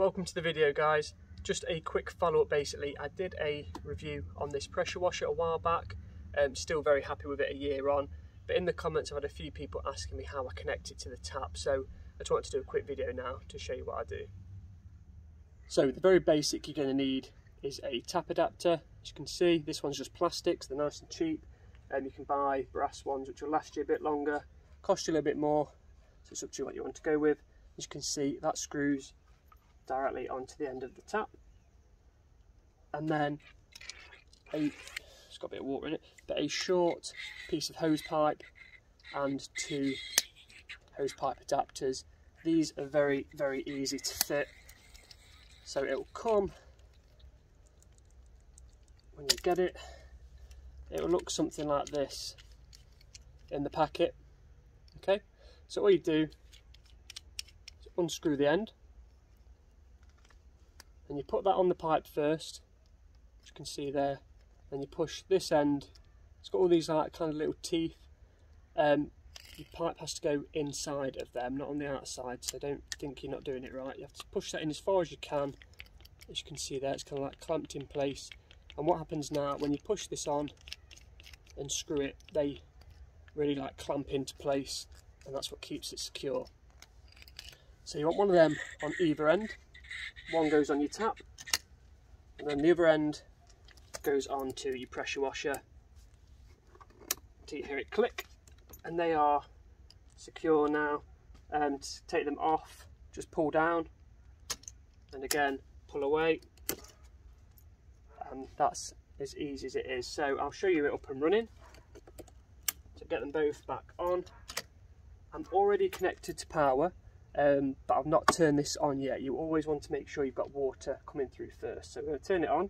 Welcome to the video, guys. Just a quick follow-up. Basically, I did a review on this pressure washer a while back. Still very happy with it a year on, but in the comments I've had a few people asking me how I connect it to the tap, so I just wanted to do a quick video now to show you what I do. So the very basic you're going to need is a tap adapter. As you can see, this one's just plastic, so they're nice and cheap. You can buy brass ones which will last you a bit longer, cost you a little bit more, so it's up to you what you want to go with. As you can see, that screws directly onto the end of the tap, and then it's got a bit of water in it, but a short piece of hose pipe and two hose pipe adapters. These are very easy to fit, so it will come when you get it. It will look something like this in the packet. Okay, so all you do is unscrew the end, and you put that on the pipe first, as you can see there. Then you push this end. It's got all these like kind of little teeth. Your pipe has to go inside of them, not on the outside, so don't think you're not doing it right. You have to push that in as far as you can. As you can see there, it's kind of like clamped in place. And what happens now, when you push this on and screw it, they really like clamp into place, and that's what keeps it secure. So you want one of them on either end. One goes on your tap, and then the other end goes on to your pressure washer until you hear it click, and they are secure now. To take them off, just pull down and again pull away, and that's as easy as it is. So I'll show you it up and running. So get them both back on. I'm already connected to power, but I've not turned this on yet. You always want to make sure you've got water coming through first. So I'm going to turn it on.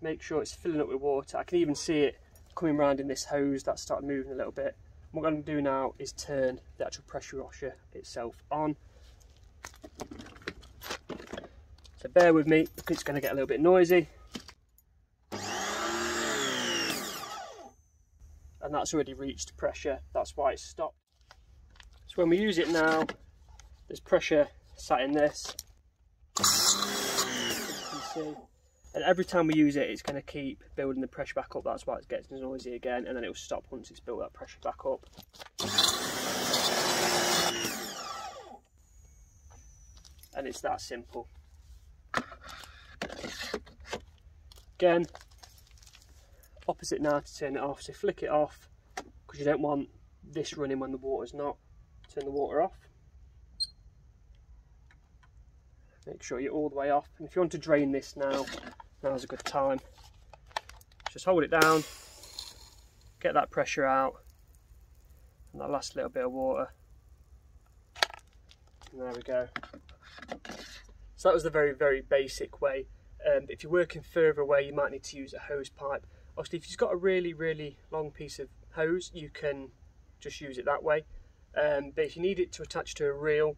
Make sure it's filling up with water. I can even see it coming around in this hose that's started moving a little bit. What I'm going to do now is turn the actual pressure washer itself on. So bear with me because it's going to get a little bit noisy. And that's already reached pressure, that's why it's stopped. So when we use it now, there's pressure sat in this, as you can see. And every time we use it, it's going to keep building the pressure back up. That's why it gets noisy again, and then it will stop once it's built that pressure back up. And it's that simple. Again, opposite now to turn it off, so flick it off, because you don't want this running when the water's not. Turn the water off. Make sure you're all the way off, and if you want to drain this now, now's a good time. Just hold it down, get that pressure out, and that last little bit of water. And there we go. So that was the very basic way. If you're working further away, you might need to use a hose pipe. Obviously, if you've got a really long piece of hose, you can just use it that way. But if you need it to attach to a reel,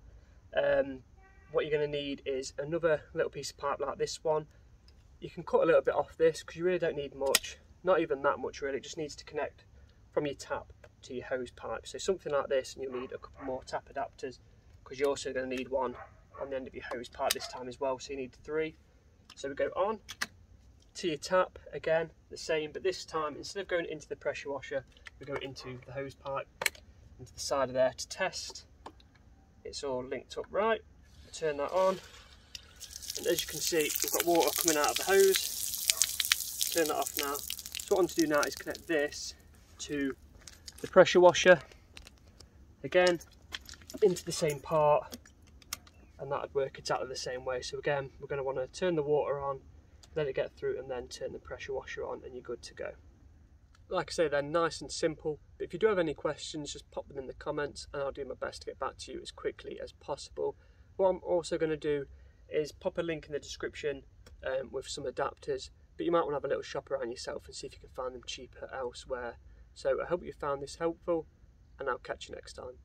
what you're going to need is another little piece of pipe like this one. You can cut a little bit off this because you really don't need much, not even that much really. It just needs to connect from your tap to your hose pipe. So something like this, and you'll need a couple more tap adapters, because you're also going to need one on the end of your hose pipe this time as well, so you need 3. So we go on to your tap, again the same, but this time instead of going into the pressure washer, we go into the hose pipe, into the side of there to test it's all linked up right. Turn that on, and as you can see, we've got water coming out of the hose. Turn that off now. So what I want to do now is connect this to the pressure washer, again into the same part, and that would work exactly the same way. So again, we're going to want to turn the water on, let it get through, and then turn the pressure washer on, and you're good to go. Like I say, they're nice and simple, but if you do have any questions, just pop them in the comments and I'll do my best to get back to you as quickly as possible. What I'm also going to do is pop a link in the description with some adapters, but you might want to have a little shop around yourself and see if you can find them cheaper elsewhere. So I hope you found this helpful, and I'll catch you next time.